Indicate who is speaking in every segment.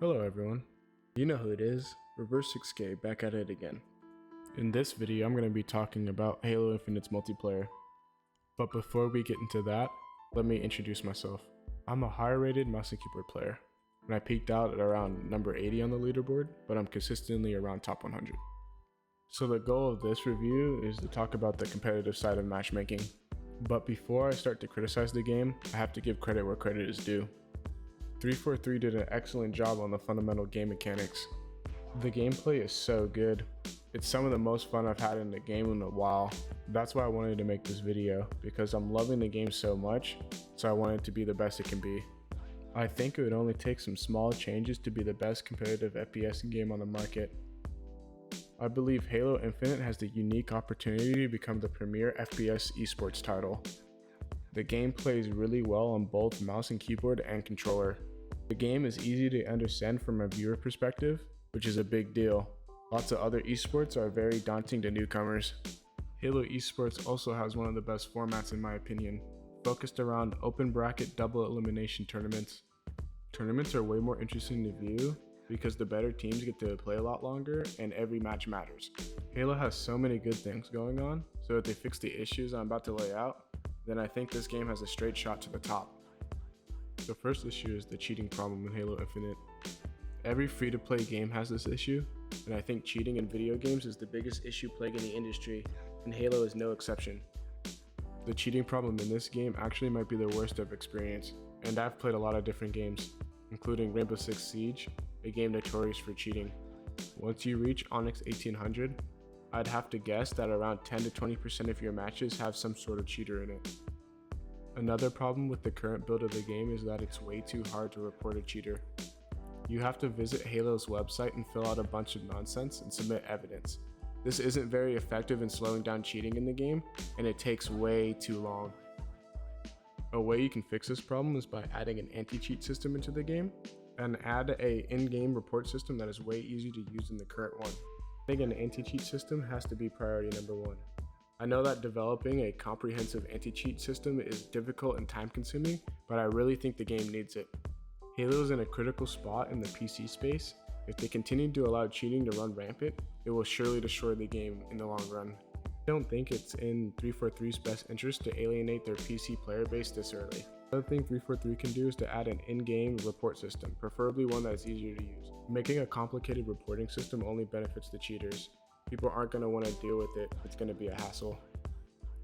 Speaker 1: Hello everyone, you know who it is, Reverse 6K back at it again. In this video I'm going to be talking about Halo Infinite's multiplayer. But before we get into that, let me introduce myself. I'm a higher rated mouse and keyboard player, and I peaked out at around number 80 on the leaderboard, but I'm consistently around top 100. So the goal of this review is to talk about the competitive side of matchmaking. But before I start to criticize the game, I have to give credit where credit is due. 343 did an excellent job on the fundamental game mechanics. The gameplay is so good. It's some of the most fun I've had in the game in a while. That's why I wanted to make this video, because I'm loving the game so much, so I want it to be the best it can be. I think it would only take some small changes to be the best competitive FPS game on the market. I believe Halo Infinite has the unique opportunity to become the premier FPS esports title. The game plays really well on both mouse and keyboard and controller. The game is easy to understand from a viewer perspective, which is a big deal. Lots of other esports are very daunting to newcomers. Halo esports also has one of the best formats in my opinion, focused around open bracket double elimination tournaments. Tournaments are way more interesting to view because the better teams get to play a lot longer and every match matters. Halo has so many good things going on, so if they fix the issues I'm about to lay out, then I think this game has a straight shot to the top. The first issue is the cheating problem in Halo Infinite. Every free-to-play game has this issue, and I think cheating in video games is the biggest issue plaguing the industry, and Halo is no exception. The cheating problem in this game actually might be the worst I've experienced, and I've played a lot of different games, including Rainbow Six Siege, a game notorious for cheating. Once you reach Onyx 1800, I'd have to guess that around 10 to 20% of your matches have some sort of cheater in it. Another problem with the current build of the game is that it's way too hard to report a cheater. You have to visit Halo's website and fill out a bunch of nonsense and submit evidence. This isn't very effective in slowing down cheating in the game, and it takes way too long. A way you can fix this problem is by adding an anti-cheat system into the game, and add a in-game report system that is way easier to use than the current one. I think an anti-cheat system has to be priority number one. I know that developing a comprehensive anti-cheat system is difficult and time-consuming, but I really think the game needs it. Halo is in a critical spot in the PC space. If they continue to allow cheating to run rampant, it will surely destroy the game in the long run. I don't think it's in 343's best interest to alienate their PC player base this early. Another thing 343 can do is to add an in-game report system, preferably one that is easier to use. Making a complicated reporting system only benefits the cheaters. People aren't going to want to deal with it, it's going to be a hassle.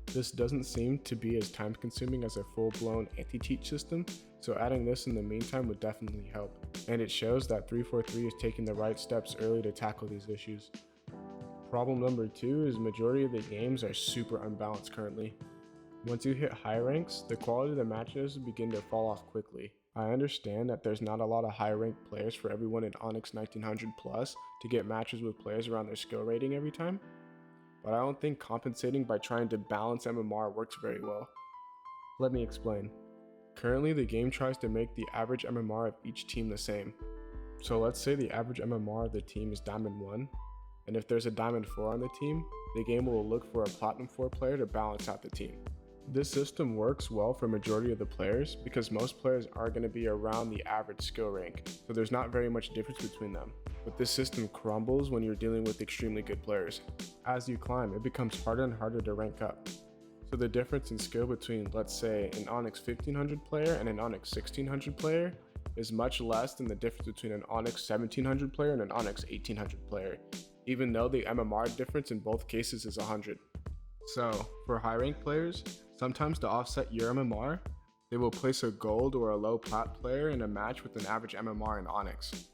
Speaker 1: This doesn't seem to be as time-consuming as a full-blown anti-cheat system, so adding this in the meantime would definitely help. And it shows that 343 is taking the right steps early to tackle these issues. Problem number two is the majority of the games are super unbalanced currently. Once you hit high ranks, the quality of the matches begin to fall off quickly. I understand that there's not a lot of high ranked players for everyone in Onyx 1900 plus to get matches with players around their skill rating every time, but I don't think compensating by trying to balance MMR works very well. Let me explain. Currently the game tries to make the average MMR of each team the same. So let's say the average MMR of the team is Diamond 1, and if there's a Diamond 4 on the team, the game will look for a Platinum 4 player to balance out the team. This system works well for majority of the players because most players are going to be around the average skill rank, so there's not very much difference between them. But this system crumbles when you're dealing with extremely good players. As you climb, it becomes harder and harder to rank up. So the difference in skill between, let's say, an Onyx 1500 player and an Onyx 1600 player is much less than the difference between an Onyx 1700 player and an Onyx 1800 player, even though the MMR difference in both cases is 100. So, for high rank players, sometimes to offset your MMR, they will place a gold or a low plat player in a match with an average MMR in Onyx.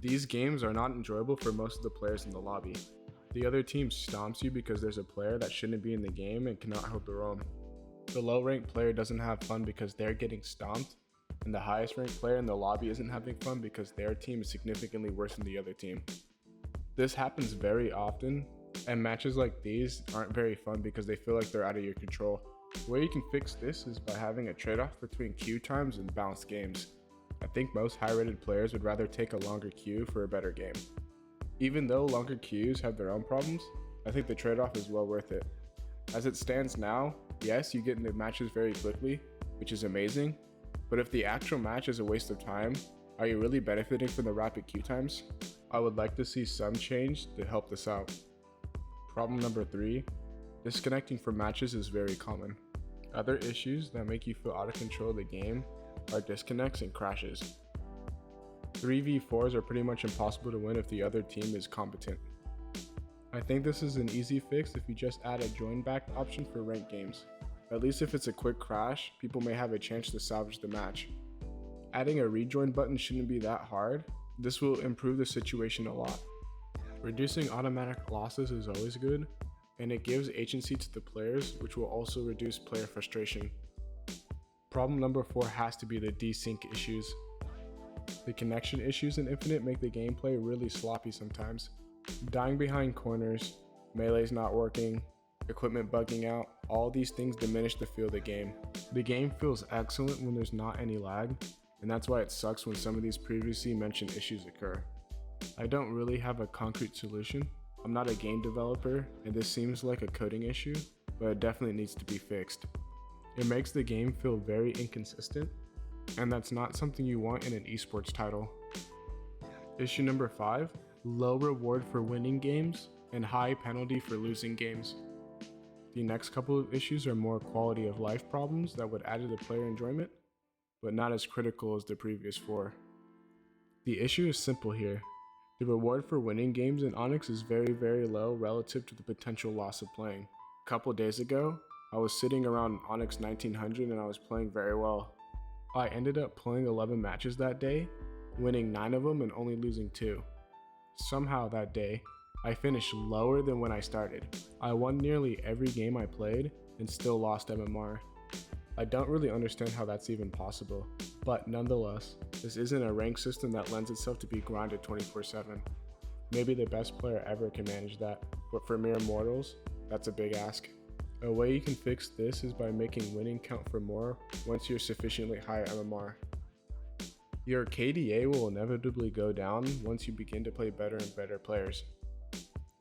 Speaker 1: These games are not enjoyable for most of the players in the lobby. The other team stomps you because there's a player that shouldn't be in the game and cannot hold their own. The low ranked player doesn't have fun because they're getting stomped, and the highest ranked player in the lobby isn't having fun because their team is significantly worse than the other team. This happens very often, and matches like these aren't very fun because they feel like they're out of your control. The way you can fix this is by having a trade-off between queue times and balanced games. I think most high-rated players would rather take a longer queue for a better game. Even though longer queues have their own problems, I think the trade-off is well worth it. As it stands now, yes, you get into matches very quickly, which is amazing, but if the actual match is a waste of time, Are you really benefiting from the rapid queue times? I would like to see some change to help this out. Problem number 3, disconnecting from matches is very common. Other issues that make you feel out of control of the game are disconnects and crashes. 3v4s are pretty much impossible to win if the other team is competent. I think this is an easy fix if you just add a join back option for ranked games. At least if it's a quick crash, people may have a chance to salvage the match. Adding a rejoin button shouldn't be that hard. This will improve the situation a lot. Reducing automatic losses is always good, and it gives agency to the players, which will also reduce player frustration. Problem number 4 has to be the desync issues. The connection issues in Infinite make the gameplay really sloppy sometimes. Dying behind corners, melee's not working, equipment bugging out, all these things diminish the feel of the game. The game feels excellent when there's not any lag, and that's why it sucks when some of these previously mentioned issues occur. I don't really have a concrete solution. I'm not a game developer, and this seems like a coding issue, but it definitely needs to be fixed. It makes the game feel very inconsistent, and that's not something you want in an esports title. Issue number 5, low reward for winning games and high penalty for losing games. The next couple of issues are more quality of life problems that would add to the player enjoyment, but not as critical as the previous 4. The issue is simple here. The reward for winning games in Onyx is very low relative to the potential loss of playing. A couple days ago, I was sitting around Onyx 1900 and I was playing very well. I ended up playing 11 matches that day, winning 9 of them and only losing 2. Somehow that day, I finished lower than when I started. I won nearly every game I played and still lost MMR. I don't really understand how that's even possible, but nonetheless, this isn't a rank system that lends itself to be grinded 24/7. Maybe the best player ever can manage that, but for mere mortals, that's a big ask. A way you can fix this is by making winning count for more once you're sufficiently high MMR. Your KDA will inevitably go down once you begin to play better and better players.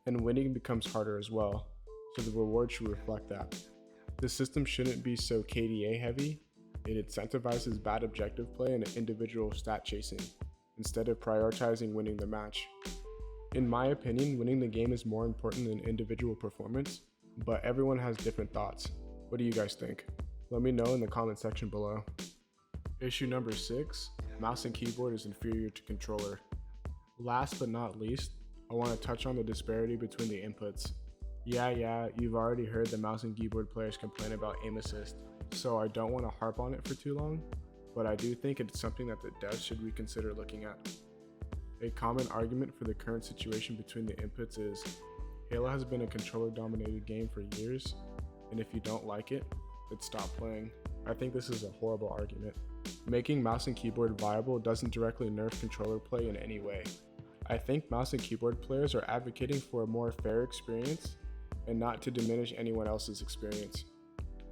Speaker 1: And winning becomes harder as well, so the reward should reflect that. The system shouldn't be so KDA heavy. It incentivizes bad objective play and individual stat chasing, instead of prioritizing winning the match. In my opinion, winning the game is more important than individual performance, but everyone has different thoughts. What do you guys think? Let me know in the comment section below. Issue number 6, mouse and keyboard is inferior to controller. Last but not least, I want to touch on the disparity between the inputs. Yeah, you've already heard the mouse and keyboard players complain about aim assist, so I don't want to harp on it for too long, but I do think it's something that the devs should reconsider looking at. A common argument for the current situation between the inputs is, Halo has been a controller-dominated game for years, and if you don't like it, then stop playing. I think this is a horrible argument. Making mouse and keyboard viable doesn't directly nerf controller play in any way. I think mouse and keyboard players are advocating for a more fair experience and not to diminish anyone else's experience.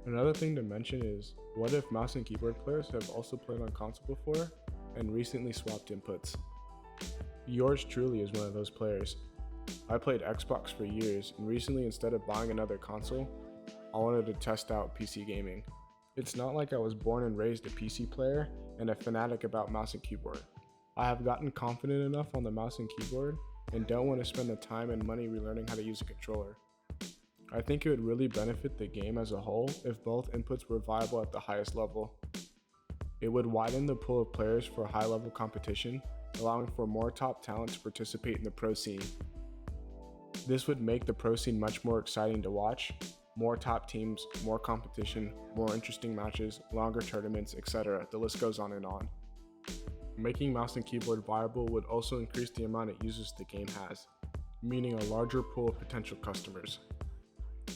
Speaker 1: Another thing to mention is, what if mouse and keyboard players have also played on console before and recently swapped inputs? Yours truly is one of those players. I played Xbox for years, and recently instead of buying another console, I wanted to test out PC gaming. It's not like I was born and raised a PC player and a fanatic about mouse and keyboard. I have gotten confident enough on the mouse and keyboard and don't want to spend the time and money relearning how to use a controller. I think it would really benefit the game as a whole if both inputs were viable at the highest level. It would widen the pool of players for high-level competition, allowing for more top talent to participate in the pro scene. This would make the pro scene much more exciting to watch, more top teams, more competition, more interesting matches, longer tournaments, etc. The list goes on and on. Making mouse and keyboard viable would also increase the amount of users the game has, meaning a larger pool of potential customers.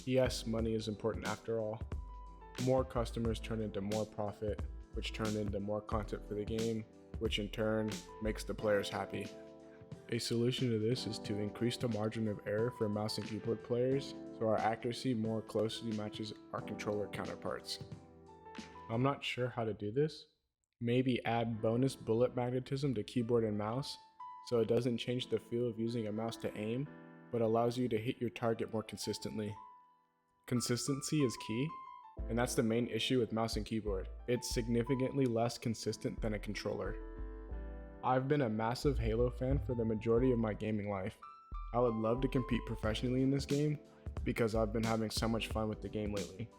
Speaker 1: Yes, money is important after all. More customers turn into more profit, which turn into more content for the game, which in turn makes the players happy. A solution to this is to increase the margin of error for mouse and keyboard players so our accuracy more closely matches our controller counterparts. I'm not sure how to do this. Maybe add bonus bullet magnetism to keyboard and mouse so it doesn't change the feel of using a mouse to aim, but allows you to hit your target more consistently. Consistency is key, and that's the main issue with mouse and keyboard. It's significantly less consistent than a controller. I've been a massive Halo fan for the majority of my gaming life. I would love to compete professionally in this game because I've been having so much fun with the game lately.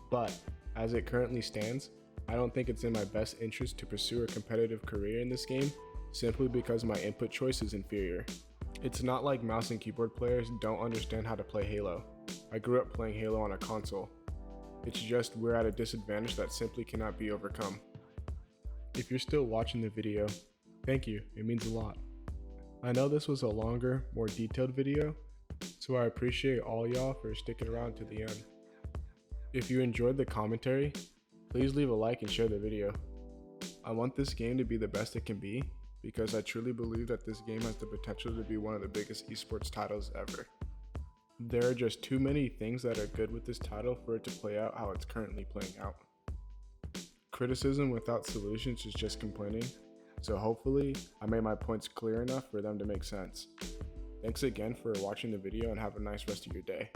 Speaker 1: But as it currently stands, I don't think it's in my best interest to pursue a competitive career in this game simply because my input choice is inferior. It's not like mouse and keyboard players don't understand how to play Halo. I grew up playing Halo on a console. It's just we're at a disadvantage that simply cannot be overcome. If you're still watching the video, thank you, it means a lot. I know this was a longer, more detailed video, so I appreciate all y'all for sticking around to the end. If you enjoyed the commentary, please leave a like and share the video. I want this game to be the best it can be because I truly believe that this game has the potential to be one of the biggest esports titles ever. There are just too many things that are good with this title for it to play out how it's currently playing out. Criticism without solutions is just complaining, so hopefully I made my points clear enough for them to make sense. Thanks again for watching the video and have a nice rest of your day.